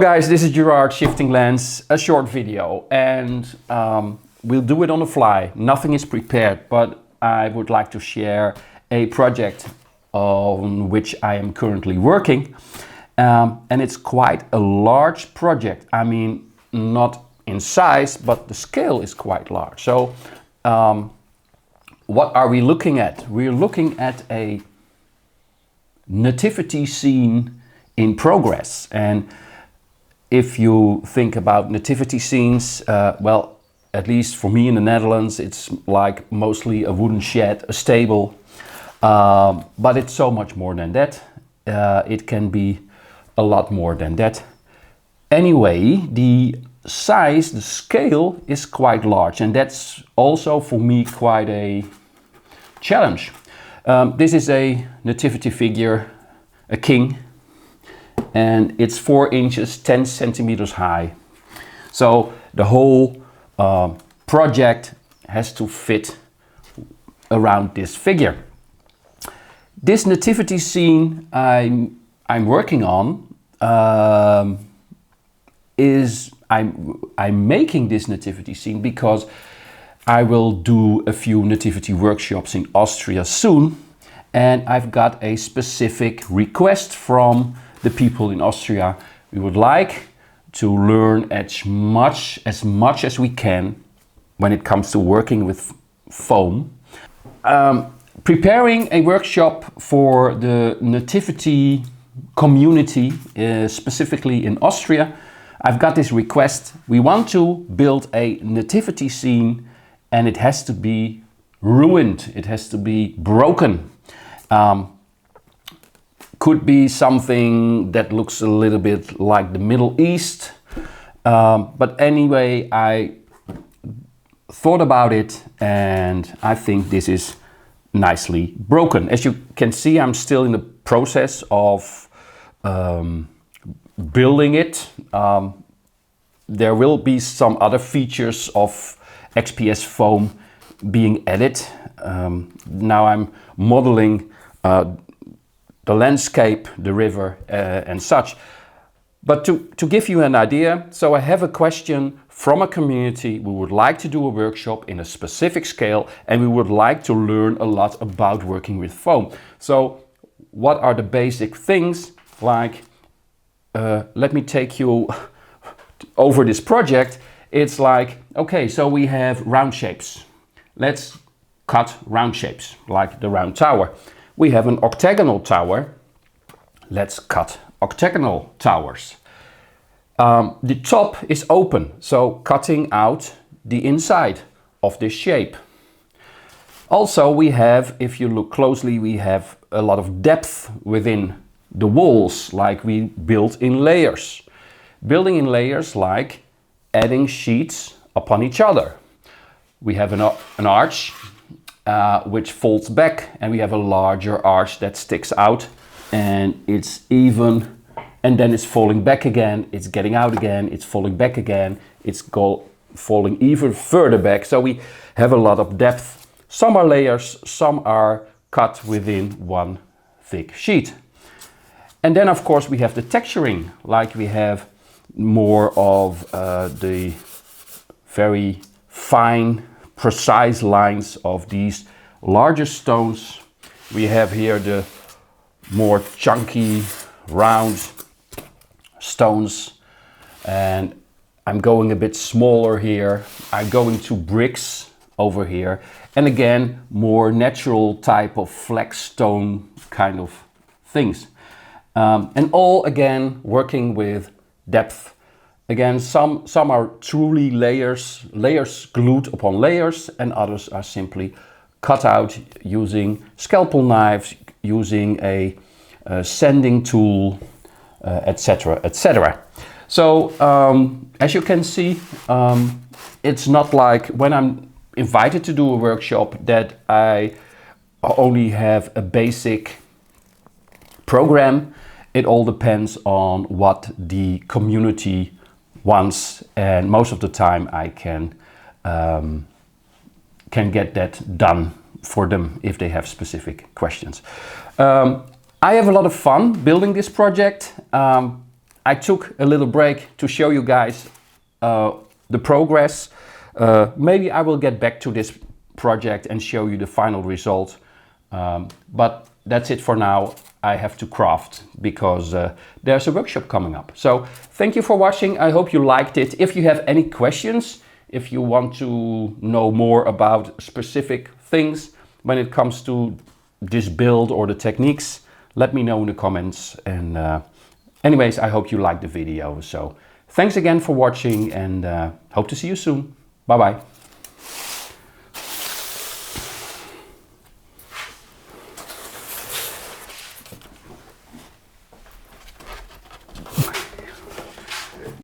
guys, this is Gerard Shifting Lens, a short video, and we'll do it on the fly. Nothing is prepared, but I would like to share a project on which I am currently working. And it's quite a large project. I mean, not in size, but the scale is quite large. So what are we looking at? We're looking at a nativity scene in progress. And if you think about nativity scenes, well, at least for me in the Netherlands, it's like mostly a wooden shed, a stable, but it's so much more than that. It can be a lot more than that. Anyway, the size, the scale is quite large, and that's also for me quite a challenge. This is a nativity figure, a king, and it's 4 inches, 10 centimeters high. So the whole project has to fit around this figure. This nativity scene I'm working on I'm making this nativity scene because I will do a few nativity workshops in Austria soon, and I've got a specific request from the people in Austria. We would like to learn as much as we can when it comes to working with foam. Preparing a workshop for the nativity community, specifically in Austria, I've got this request. We want to build a nativity scene, and it has to be ruined. It has to be broken. Could be something that looks a little bit like the Middle East. But anyway, I thought about it, and I think this is nicely broken. As you can see, I'm still in the process of building it. There will be some other features of XPS foam being added. Now I'm modeling the landscape, the river, and such. But to give you an idea, so I have a question from a community. We would like to do a workshop in a specific scale, and we would like to learn a lot about working with foam. So what are the basic things? Like, let me take you over this project. It's like, okay, so we have round shapes. Let's cut round shapes, like the round tower. We have an octagonal tower. Let's cut octagonal towers. The top is open, so cutting out the inside of this shape. Also, we have, if you look closely, we have a lot of depth within the walls, like we build in layers. Building in layers like adding sheets upon each other. We have an arch which folds back, and we have a larger arch that sticks out, and it's even, and then it's falling back again, it's getting out again, it's falling back again, it's falling even further back. So we have a lot of depth. Some are layers, some are cut within one thick sheet. And then of course we have the texturing, like we have more of the very fine, precise lines of these larger stones. We have here the more chunky, round stones, and I'm going a bit smaller here. I'm going to bricks over here, and again more natural type of flex stone kind of things, and all again working with depth. Again, some are truly layers glued upon layers, and others are simply cut out using scalpel knives, using a sanding tool, etc., etc. So as you can see, it's not like when I'm invited to do a workshop that I only have a basic program. It all depends on what the community wants, and most of the time I can get that done for them if they have specific questions. I have a lot of fun building this project. I took a little break to show you guys the progress. Maybe I will get back to this project and show you the final result. But that's it for now. I have to craft because there's a workshop coming up. So thank you for watching. I hope you liked it. If you have any questions, if you want to know more about specific things when it comes to this build or the techniques, let me know in the comments. And anyways, I hope you liked the video. So thanks again for watching, and hope to see you soon. Bye bye.